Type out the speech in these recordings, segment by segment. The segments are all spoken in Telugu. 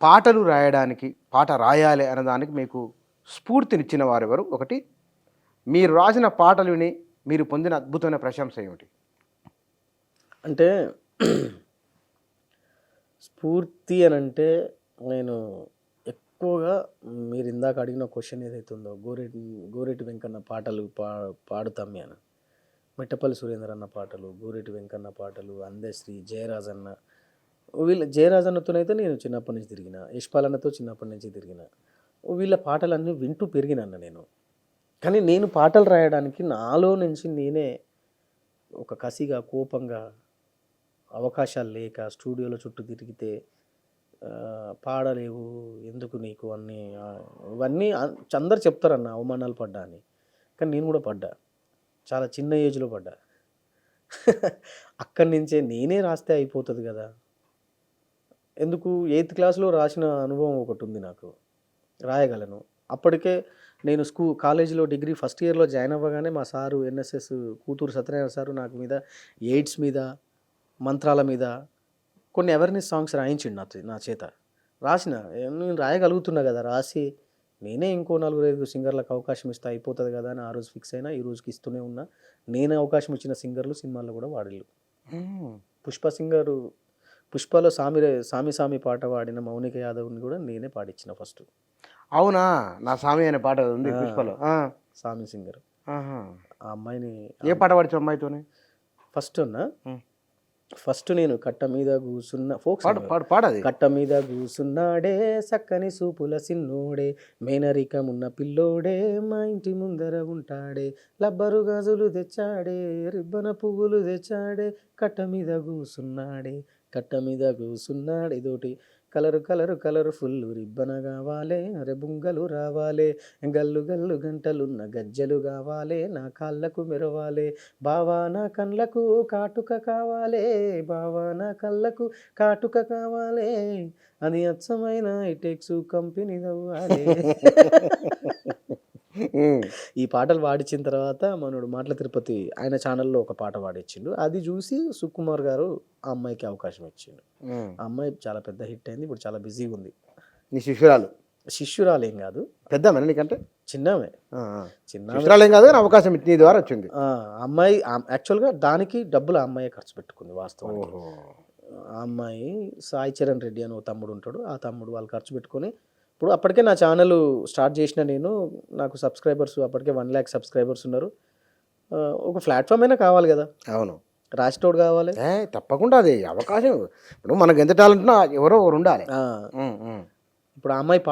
పాటలు రాయడానికి, పాట రాయాలి అన్నదానికి మీకు స్ఫూర్తినిచ్చిన వారెవరు? ఒకటి, మీరు రాసిన పాటలు విని మీరు పొందిన అద్భుతమైన ప్రశంస ఏమిటి? అంటే స్ఫూర్తి అని అంటే నేను ఎక్కువగా మీరు ఇందాక అడిగిన క్వశ్చన్ ఏదైతే ఉందో గోరేటి వెంకన్న పాటలు పాడుతాం అని, మిట్టపల్లి సురేందర్ అన్న పాటలు, గోరేటి వెంకన్న పాటలు, అందశ్రీ, జయరాజన్న, జయరాజన్నతోనైతే నేను చిన్నప్పటి నుంచి తిరిగిన, యశ్పాలన్నతో చిన్నప్పటి నుంచి తిరిగిన, వీళ్ళ పాటలన్నీ వింటూ పెరిగినాను నేను. కానీ నేను పాటలు రాయడానికి నాలో నుంచి నేనే ఒక కసిగా, కోపంగా, అవకాశాలు లేక స్టూడియోలో చుట్టూ తిరిగితే పాడలేవు ఎందుకు నీకు అన్నీ, ఇవన్నీ అందరు చెప్తారన్న అవమానాలు పడ్డా అని. కానీ నేను కూడా పడ్డా, చాలా చిన్న ఏజ్లో పడ్డా. అక్కడి నుంచే నేనే రాస్తే అయిపోతుంది కదా, ఎందుకు 8th క్లాస్లో రాసిన అనుభవం ఒకటి ఉంది నాకు, రాయగలను. అప్పటికే నేను కాలేజీలో డిగ్రీ ఫస్ట్ ఇయర్లో జాయిన్ అవ్వగానే మా సారు ఎన్ఎస్ఎస్ కూతురు సత్యనారాయణ సారు నాకు మీద ఎయిడ్స్ మీద, మంత్రాల మీద కొన్ని అవేర్నెస్ సాంగ్స్ రాయించిండు నా చేత. రాసిన నేను రాయగలుగుతున్నా కదా, రాసి నేనే ఇంకో 4-5 సింగర్లకు అవకాశం ఇస్తే అయిపోతుంది కదా అని ఆ రోజు ఫిక్స్ అయినా. ఈ రోజుకి ఇస్తూనే ఉన్నా. నేనే అవకాశం ఇచ్చిన సింగర్లు సినిమాల్లో కూడా వాడిల్లు. పుష్పలో సామి పాట పాడిన మౌనిక యాదవ్ని కూడా నేనే పాడించిన ఫస్ట్. అవునా? నా సామి అనే పాట ఉంది పుష్పలో. సామి సింగర్. ఆ అమ్మాయిని ఏ పాట పాడించు అమ్మాయితోనే? ఫస్ట్ నేను కట్ట మీద కూసున్న ఫోక్ పాడది. కట్ట మీద కూసున్నాడే సక్కని సూపుల సిన్నోడే, మేనరికమున్న పిల్లోడే మా ఇంటి ముందర ఉంటాడే, లబ్బరు గాజులు తెచ్చాడే, రిబ్బన పువ్వులు తెచ్చాడే, కట్ట మీద కూసున్నాడే, కట్ట మీద కూసున్నాడే. ఇదోటి కలరు ఫుల్లు రిబ్బన కావాలే, బుంగలు రావాలే, గల్లు గల్లు గంటలున్న గజ్జలు కావాలే, నా కాళ్ళకు మెరవాలే, బావా నా కళ్ళకు కాటుక కావాలే, బావా నా కళ్ళకు కాటుక కావాలే, అది అచ్చమైన ఐటెక్స్ కంపెనీ అవ్వాలే. ఈ పాటలు పాడించిన తర్వాత మనోడు మాటల తిరుపతి ఆయన ఛానల్లో ఒక పాట పాడించిండు. అది చూసి సుకుమార్ గారు ఆ అమ్మాయికి అవకాశం ఇచ్చిండు. ఆ అమ్మాయి చాలా పెద్ద హిట్ అయింది. ఇప్పుడు చాలా బిజీగా ఉంది. నీ శిష్యురాలు ఏం కాదు, పెద్ద నీకంటే చిన్నమే. శిష్యురాలేం కాదు, అవకాశం నీ ద్వారా వచ్చింది. అమ్మాయి యాక్చువల్గా దానికి డబ్బులు ఆ అమ్మాయి ఖర్చు పెట్టుకుంది వాస్తవానికి. ఆ అమ్మాయి సాయి చరణ్ రెడ్డి అని ఒక తమ్ముడు ఉంటాడు, ఆ తమ్ముడు వాళ్ళు ఖర్చు పెట్టుకొని, ఇప్పుడు అప్పటికే నా ఛానల్ స్టార్ట్ చేసిన నేను, నాకు సబ్స్క్రైబర్స్ అప్పటికే 1 lakh సబ్స్క్రైబర్స్ ఉన్నారు. ఒక ప్లాట్ఫామ్ అయినా కావాలి కదా. అవును, రాసేటోడు కావాలి. తప్పకుండా అది అవకాశం. ఇప్పుడు మనకు ఎంత టాలెంట్ ఉన్నా ఎవరో ఒకరు ఉండాలి. ఇప్పుడు ఆ అమ్మాయి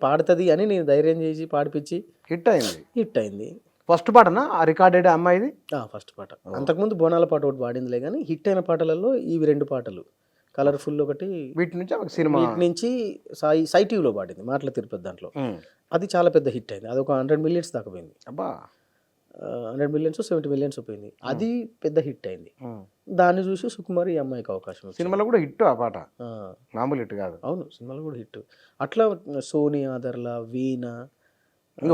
పాడుతుంది అని నేను ధైర్యం చేసి పాడిపించి హిట్ అయింది. ఫస్ట్ పాటనా రికార్డెడ్ అమ్మాయిది? ఫస్ట్ పాట. అంతకుముందు బోనాల పాట ఒకటి పాడిందిలే, కానీ హిట్ అయిన పాటలలో ఇవి 2 పాటలు. కలర్ఫుల్ ఒకటి, వీటి నుంచి సాయి టీవీలో పాడింది మాటల తిరుపతి. దాంట్లో అది చాలా పెద్ద హిట్ అయింది. అది ఒక 100 millions దాకా పోయింది. 100 millions 70 millions పోయింది. అది పెద్ద హిట్ అయింది. దాన్ని చూసి సుకుమార్ ఈ అమ్మాయికి అవకాశం. సినిమాలో కూడా హిట్ ఆ పాట, మామూలు హిట్ కాదు. అవును, సినిమాలో కూడా హిట్. అట్లా సోనీ ఆదర్ల, వీణ,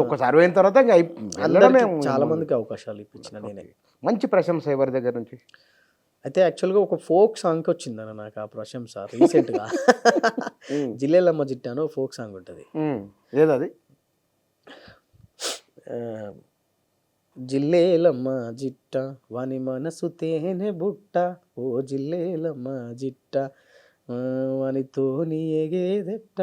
ఒక్కసారి అయిన తర్వాత చాలా మందికి అవకాశాలు ఇప్పించిన నేనే. మంచి ప్రశంస ఎవరి దగ్గర నుంచి? అయితే యాక్చువల్గా ఒక ఫోక్ సాంగ్ వచ్చిందన్న నాకు ఆ ప్రశంస రీసెంట్గా. జిల్లేలమ్మ జిట్ట అని ఒక ఫోక్ సాంగ్ ఉంటుంది. ఏదది? జిల్లేలమ్మ జిట్ట వాని మనసు తేనె బుట్ట, ఓ జిల్లేలమ్మ జిట్ట వానితోని ఎగేదెట్ట,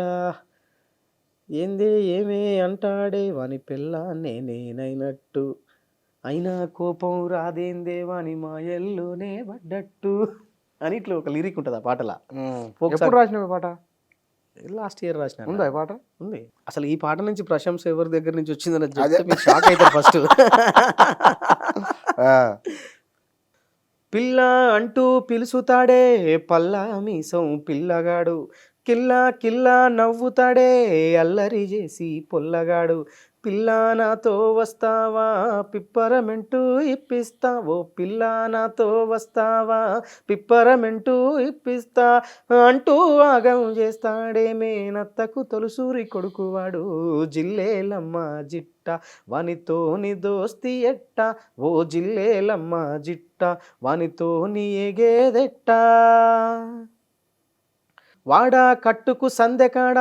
ఏందే ఏమే అంటాడే వాని పిల్ల నేనైనట్టు, అయినా కోపం రాదేందే వాని మాయల్లోనే పడ్డట్టు అని ఇట్లా ఒక లిరిక్ ఉంటుంది ఆ పాటలా. ఎప్పుడు రాసిన పాట? లాస్ట్ ఇయర్ రాసిన. ఉందా పాట? ఉంది. అసలు ఈ పాట నుంచి ప్రశంస ఎవరి దగ్గర నుంచి వచ్చిందని మీరు షాక్ అవుతారు ఫస్ట్. పిల్ల అంటూ పిలుసుతాడే పల్లా మీసం పిల్లగాడు, కిల్లా కిల్లా నవ్వుతాడే అల్లరి చేసి పొల్లగాడు, పిల్ల నాతో వస్తావా పిప్పరమెంటు ఇప్పిస్తా, ఓ పిల్ల నాతో వస్తావా పిప్పరమెంటు ఇప్పిస్తా అంటూ ఆగం చేస్తాడే మేనత్తకు తొలుసూరి కొడుకువాడు, జిల్లేలమ్మ జిట్ట వానితోని దోస్తి ఎట్ట, ఓ జిల్లేలమ్మ జిట్ట వానితోని ఎగేదెట్ట. వాడా కట్టుకు సందెకాడ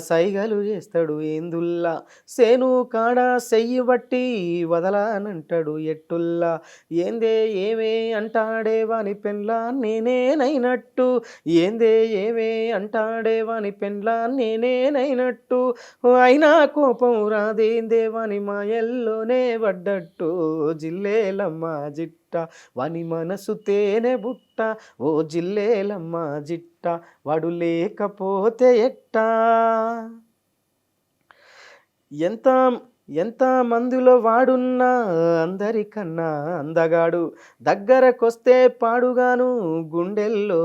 సైగలు చేస్తాడు ఏందుల్లా సేను కాడ సెయ్యి బట్టి వదలానంటాడు ఎట్టుల్లా ఏందే ఏమే అంటాడే వాని పెండ్లా నేనేనైనట్టు ఏందే ఏమే అంటాడే వాని పెండ్లా నేనేనైనట్టు అయినా కోపం రాదేందే వాని మాయల్లోనే పడ్డట్టు జిల్లేలమ్మ జిట్ట వాని మనసు తేనె బుట్ట ఓ జిల్లేలమ్మ జిట్ట వాడు లేకపోతే ఎట్టా ఎంత ఎంత మందిలో వాడున్నా అందరికన్నా అందగాడు దగ్గరకొస్తే పాడుగాను గుండెల్లో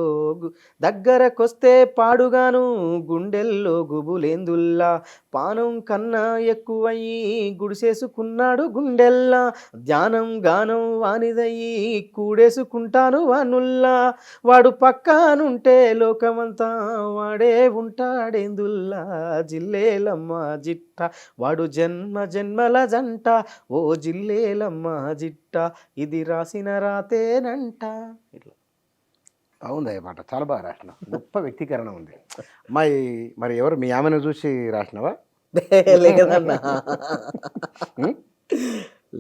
దగ్గరకొస్తే పాడుగాను గుండెల్లో గుబులేందుల్లా పానం కన్నా ఎక్కువయ్యి గుడిసేసుకున్నాడు గుండెల్లా ధ్యానం గానం వానిదయ్యి కూడేసుకుంటాను వానుల్లా వాడు పక్కనుంటే లోకమంతా వాడే ఉంటాడేందుల్లా జిల్లేలమ్మ జిట్ట వాడు జన్మ జన్మల జంట ఓ జిల్లేలమ్మ జిట్ట ఇది రాసిన రాతేనంట ఇట్లా బాగుంది ఈ పాట, చాలా బాగా రాసిన, గొప్ప వ్యక్తీకరణ ఉంది. మరి ఎవరు మీ ఆమెను చూసి రాసినవా? లేదన్నా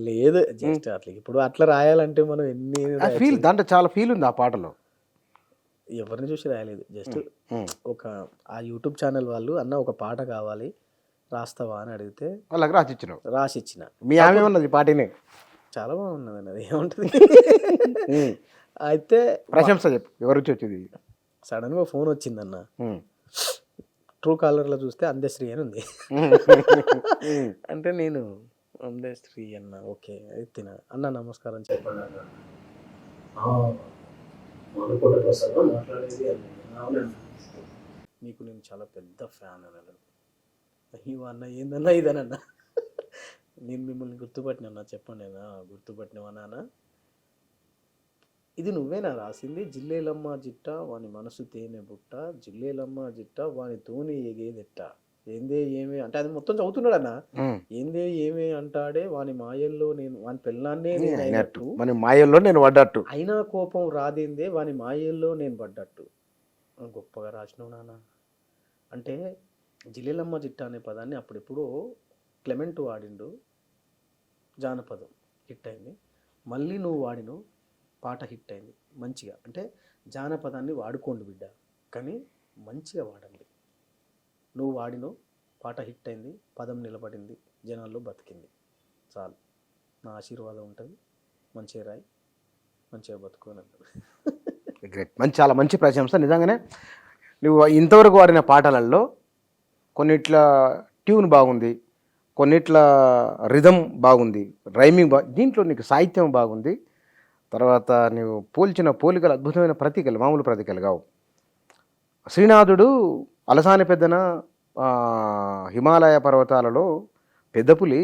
లేదు, జస్ట్ అట్లా ఇప్పుడు అట్లా రాయాలంటే మనం ఎన్ని ఫీల్ దాంట్లో చాలా ఫీల్ ఉంది ఆ పాటలో. ఎవరిని చూసి రాయలేదు, జస్ట్ ఒక ఆ యూట్యూబ్ ఛానల్ వాళ్ళు అన్న ఒక పాట కావాలి రాస్తావా అని అడిగితే వాళ్ళకి రాసిచ్చినావు, రాసిచ్చిన. మీ ఆమె ఉన్నది పాటనే చాలా బాగున్నది అన్నది ఏముంటుంది. అయితే ప్రశంస చెప్పు, ఎవరు వచ్చేది? సడన్గా ఫోన్ వచ్చిందన్న, ట్రూ కాలర్లో చూస్తే అందశ్రీ అని ఉంది. అంటే నేను అందశ్రీ అన్న ఓకే ఎత్తిన, అన్న నమస్కారం చెప్పండి అన్న. మాట్లాడేది మీకు నేను చాలా పెద్ద ఫ్యాన్ అన్నాడు. అయ్యో అన్న ఏందన్నా ఇదనన్నా, నేను మిమ్మల్ని గుర్తుపట్టినా చెప్పండి అన్న. గుర్తుపట్టినవా నాన్న, ఇది నువ్వేనా రాసింది? జిల్లేలమ్మ జిట్ట వాని మనసు తేనె బుట్ట జిల్లేలమ్మ జిట్ట వాని తోని ఎగేదెట్ట ఏందే ఏమే అంటే అది మొత్తం చదువుతున్నాడు అన్న. ఏందే ఏమే అంటాడే వాని మాయల్లో నేను వాని పెళ్ళాన్నే నేను అయినట్టు మన మాయల్లో నేను పడ్డట్టు అయినా కోపం రాదేందే వాని మాయల్లో నేను పడ్డట్టు. గొప్పగా రాసినావు నాన్న. అంటే జిల్లేలమ్మ జిట్ట అనే పదాన్ని అప్పుడెప్పుడో క్లెమెంట్ వాడిండు, జానపదం హిట్ అయింది. మళ్ళీ నువ్వు వాడిను, పాట హిట్ అయింది మంచిగా. అంటే జానపదాన్ని వాడుకోండి బిడ్డ, కానీ మంచిగా వాడండి. నువ్వు వాడిను, పాట హిట్ అయింది, పదం నిలబడింది, జనాల్లో బతికింది, చాలు. నా ఆశీర్వాదం ఉంటుంది. మంచిగా రాయి, మంచిగా బతుకోని అంటారు. గ్రేట్, చాలా మంచి ప్రశంస. నిజంగానే నువ్వు ఇంతవరకు వాడిన పాటలలో కొన్నిట్ల ట్యూన్ బాగుంది, కొన్నిట్ల రిథమ్ బాగుంది, రైమింగ్ దీంట్లో నీకు సాహిత్యం బాగుంది. తర్వాత నువ్వు పోల్చిన పోలికలు అద్భుతమైన ప్రతీకలు, మామూలు ప్రతీకలు కావు. శ్రీనాథుడు అలసాని పెద్దన హిమాలయ పర్వతాలలో పెద్దపులి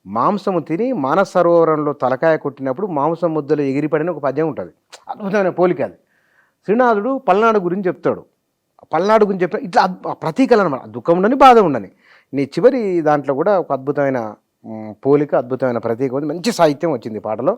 మాంసము తిని మానస సరోవరంలో తలకాయ కొట్టినప్పుడు మాంసం ముద్దలు ఎగిరిపడిన ఒక పద్యం ఉంటుంది. అద్భుతమైన పోలిక అది. శ్రీనాథుడు పల్నాడు గురించి చెప్తాడు, పల్నాడు గురించి చెప్తాడు. ఇట్లా ప్రతీకలు అనమాట, దుఃఖం ఉండని బాధ ఉండని. నీ చివరి దాంట్లో కూడా ఒక అద్భుతమైన పోలిక, అద్భుతమైన ప్రతీక ఉంది. మంచి సాహిత్యం వచ్చింది పాటలో.